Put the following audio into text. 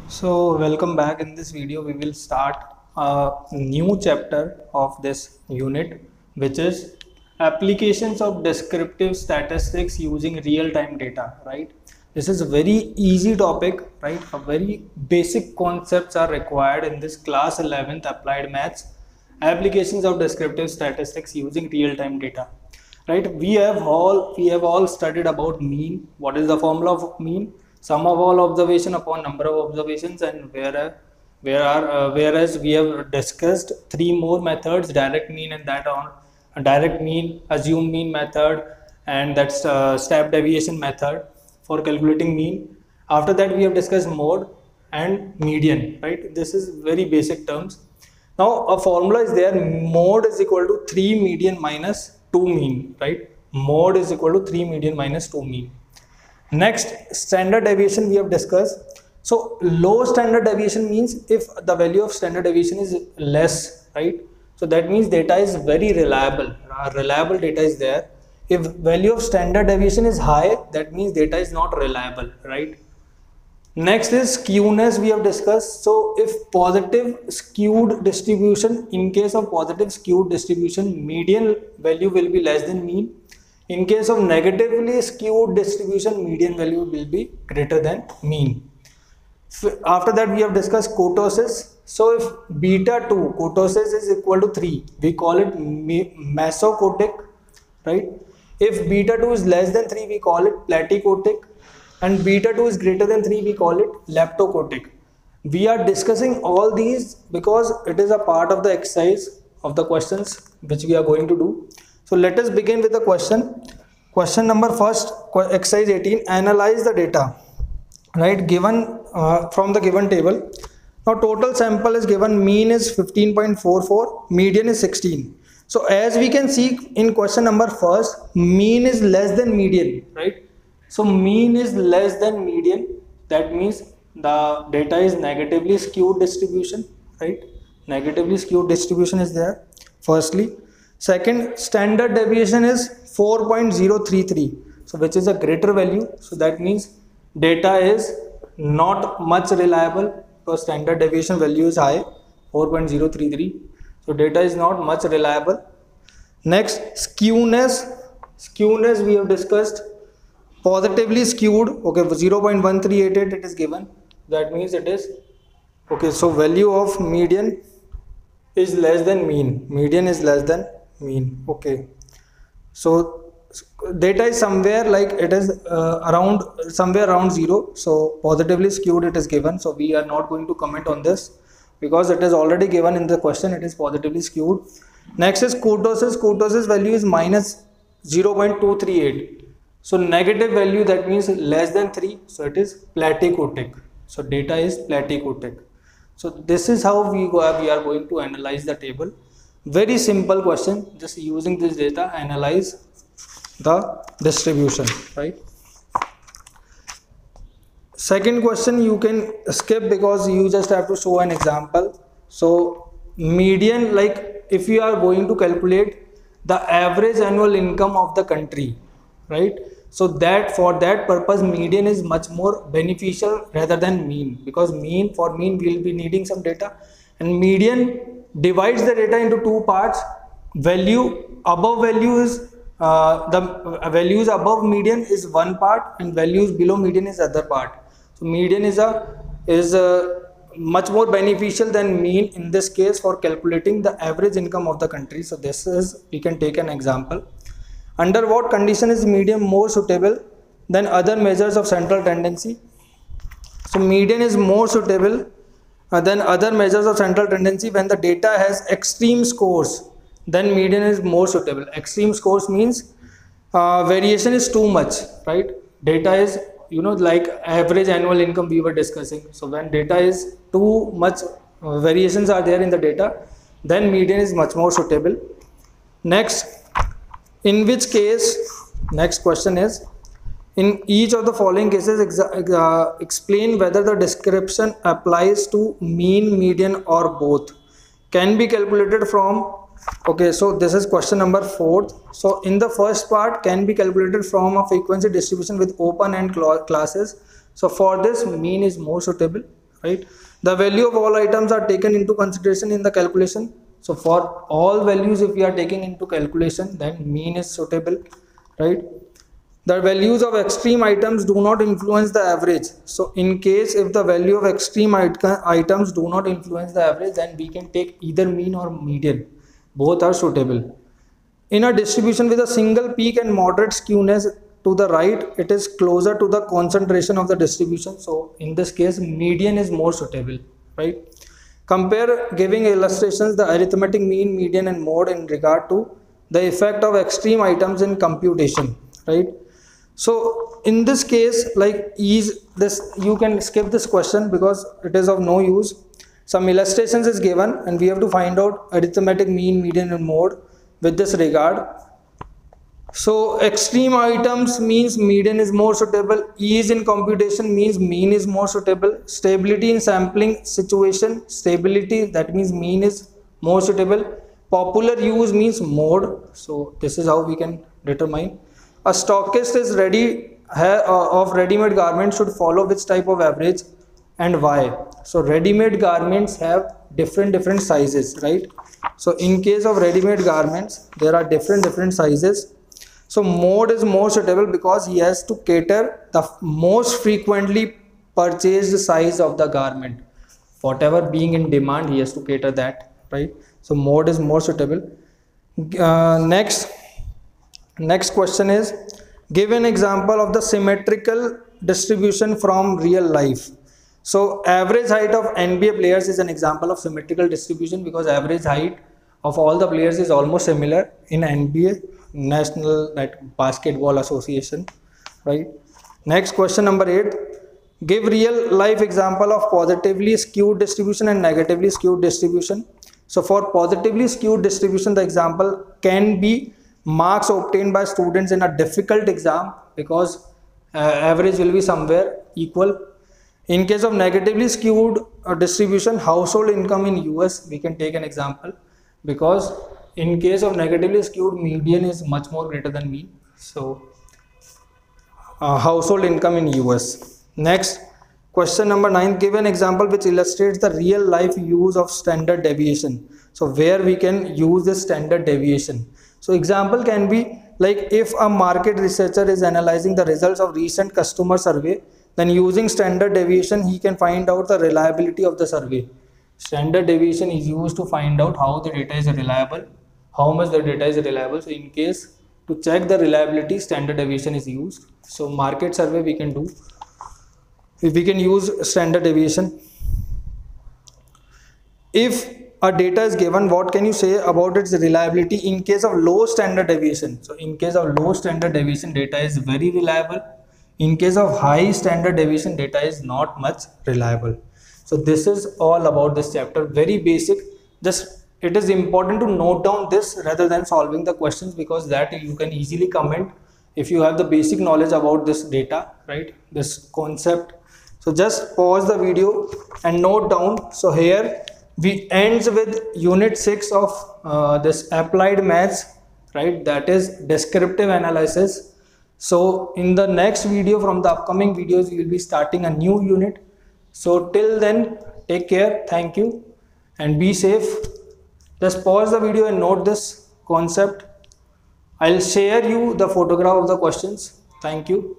So welcome back. In this video we will start a new chapter of this unit, which is applications of descriptive statistics using real-time data, right? This is a very easy topic, right? A very basic concepts are required in this class 11th applied maths, applications of descriptive statistics using real-time data, right? We have all studied about mean. What is the formula of mean? Sum of all observation upon number of observations. And whereas we have discussed three more methods: direct mean, and that on direct mean, assumed mean method, and that's step deviation method for calculating mean. After that we have discussed mode and median, right? This is very basic terms. Now a formula is there: mode is equal to 3 median minus 2 mean, right? Mode is equal to 3 median minus 2 mean. Next, standard deviation we have discussed. So low standard deviation means if the value of standard deviation is less, right? So that means data is very reliable. Reliable data is there. If value of standard deviation is high, that means data is not reliable, right? Next is skewness we have discussed. So if positive skewed distribution, in case of positive skewed distribution, median value will be less than mean. In case of negatively skewed distribution, median value will be greater than mean. After that we have discussed kurtosis. So if beta 2 kurtosis is equal to 3, we call it mesokurtic, right? If beta 2 is less than 3, we call it platykurtic, and beta 2 is greater than 3, we call it leptokurtic. We are discussing all these because it is a part of the exercise of the questions which we are going to do. So let us begin with the question. Question number first, exercise 18, analyze the data, right, given from the given table. Now total sample is given, mean is 15.44, median is 16. So as we can see in question number first, mean is less than median, right? So mean is less than median, that means the data is negatively skewed distribution, right? Negatively skewed distribution is there, firstly. Second, standard deviation is 4.033, so which is a greater value. So that means data is not much reliable because standard deviation value is high, 4.033. So data is not much reliable. Next, skewness we have discussed. Positively skewed, okay, 0.1388 it is given. That means it is okay. So value of median is less than mean. Median is less than mean. Okay. So data is somewhere like it is around somewhere around 0. So positively skewed it is given. So we are not going to comment on this because it is already given in the question. It is positively skewed. Next is kurtosis. Kurtosis value is minus 0.238. So negative value, that means less than 3. So it is platykurtic. So data is platykurtic. So this is how we are going to analyze the table. Very simple question. Just using this data, analyze the distribution, right? Second question you can skip because you just have to show an example. So median, like if you are going to calculate the average annual income of the country, right? So that for that purpose median is much more beneficial rather than mean, because for mean we will be needing some data, and median divides the data into two parts. Value above value is the values above median is one part and values below median is other part. So median is much more beneficial than mean in this case for calculating the average income of the country. So this is, we can take an example. Under what condition is median more suitable than other measures of central tendency? So median is more suitable than other measures of central tendency when the data has extreme scores. Then median is more suitable. Extreme scores means variation is too much, right? Data is, like average annual income we were discussing. So when data is too much, variations are there in the data, then median is much more suitable. Next, in which case, next question is, in each of the following cases, explain whether the description applies to mean, median or both. Can be calculated from, okay, so this is question number 4. So in the first part, can be calculated from a frequency distribution with open end classes. So for this, mean is more suitable, right? The value of all items are taken into consideration in the calculation. So for all values, if we are taking into calculation, then mean is suitable, right? The values of extreme items do not influence the average. So in case if the value of extreme items do not influence the average, then we can take either mean or median. Both are suitable. In a distribution with a single peak and moderate skewness to the right, it is closer to the concentration of the distribution. So in this case, median is more suitable, right? Compare giving illustrations the arithmetic mean, median and mode in regard to the effect of extreme items in computation, right? So in this case, like is this, you can skip this question because it is of no use. Some illustrations is given and we have to find out arithmetic mean, median and mode with this regard. So extreme items means median is more suitable. Ease in computation means mean is more suitable. Stability in sampling situation, stability, that means mean is more suitable. Popular use means mode. So this is how we can determine. A stockist is ready of ready-made garments should follow which type of average and why. So ready-made garments have different sizes, right? So in case of ready-made garments, there are different sizes. So mode is more suitable because he has to cater the most frequently purchased size of the garment. Whatever being in demand, he has to cater that, right? So mode is more suitable. Next question is, give an example of the symmetrical distribution from real life. So average height of NBA players is an example of symmetrical distribution because average height of all the players is almost similar in NBA, National Basketball Association, right? Next question number 8, give real life example of positively skewed distribution and negatively skewed distribution. So for positively skewed distribution, the example can be marks obtained by students in a difficult exam because average will be somewhere equal. In case of negatively skewed distribution, household income in US, we can take an example because in case of negatively skewed, median is much more greater than mean. So household income in US. Next, question number 9, give an example which illustrates the real life use of standard deviation. So where we can use this standard deviation. So example can be like if a market researcher is analyzing the results of recent customer survey, then using standard deviation, he can find out the reliability of the survey. Standard deviation is used to find out how the data is reliable, how much the data is reliable. So in case to check the reliability, standard deviation is used. So market survey we can do. We can use standard deviation. If a data is given, what can you say about its reliability in case of low standard deviation? So in case of low standard deviation, data is very reliable. In case of high standard deviation, data is not much reliable. So this is all about this chapter, very basic. Just it is important to note down this rather than solving the questions because that you can easily comment if you have the basic knowledge about this data, right? This concept. So just pause the video and note down. So here we ends with unit 6 of this applied maths, right? That is descriptive analysis. So in the next video, from the upcoming videos, we will be starting a new unit. So till then, take care. Thank you and be safe. Just pause the video and note this concept. I'll share you the photograph of the questions. Thank you.